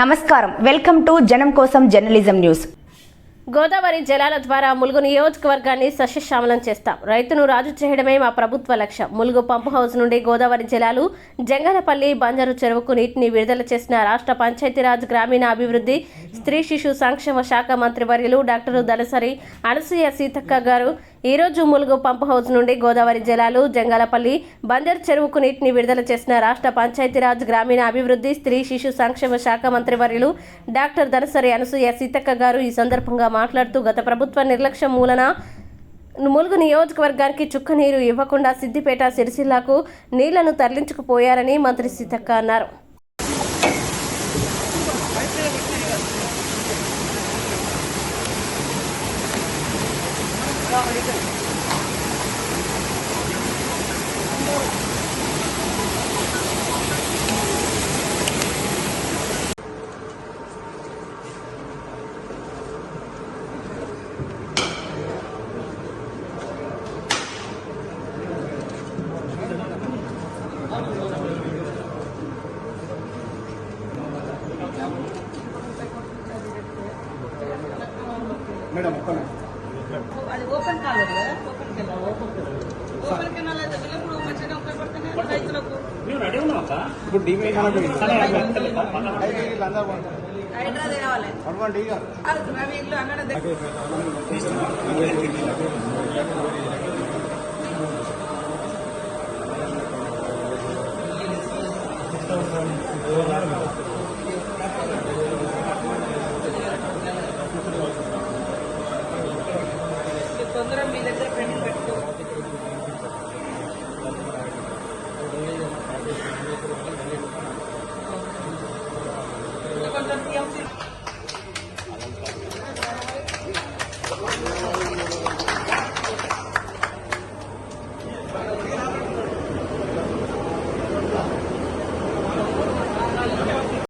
నమస్కారం welcome to జనం కోసం జర్నలిజం న్యూస్. గోదావరి జలాల ద్వారా ములుగు నియోజకవర్గాన్ని సస్యశ్యామలం చేస్తాం. రైతును రాజు చేయడమే మా ప్రభుత్వ లక్ష్యం. ములుగు పంపు హౌస్ నుండి గోదావరి జలాలు జంగలపల్లి బంజరు చెరువుకు నీటిని విడుదల చేసిన రాష్ట్ర పంచాయతీరాజ్ గ్రామీణ అభివృద్ధి స్త్రీ శిశు సంక్షేమ శాఖ మంత్రి వర్యులు డాక్టర్ దళసరి అనసూయ సీతక్క గారు ఈరోజు ములుగు పంపు హౌస్ నుండి గోదావరి జలాలు జంగాలపల్లి బంజరు చెరువుకు నీటిని విడుదల చేసిన రాష్ట్ర పంచాయతీరాజ్ గ్రామీణ అభివృద్ధి స్త్రీ శిశు సంక్షేమ శాఖ మంత్రి వర్యులు డాక్టర్ దళసరి అనసూయ సీతక్క గారు ఈ సందర్భంగా మాట్లాడుతూ గత ప్రభుత్వ నిర్లక్ష్యం మూలన ములుగు నియోజకవర్గానికి చుక్క నీరు ఇవ్వకుండా సిద్దిపేట సిరిసిల్లకు నీళ్లను తరలించుకుపోయారని మంత్రి సీతక్క అన్నారు. మేడం అది ఓపెన్ కాలేదు కదా, ఓపెన్ కెనాల్ అయితే ఇప్పుడు మంచిగా ఉపయోగపడుతున్నాయి రైతులకు. ఇప్పుడు డీపీ హైడ్రా తేవాలి అవి ఇల్లు అక్కడ తొందరగా మీ దగ్గర పెండింగ్ పెట్టుకో. కొంచెం టీఎంసీ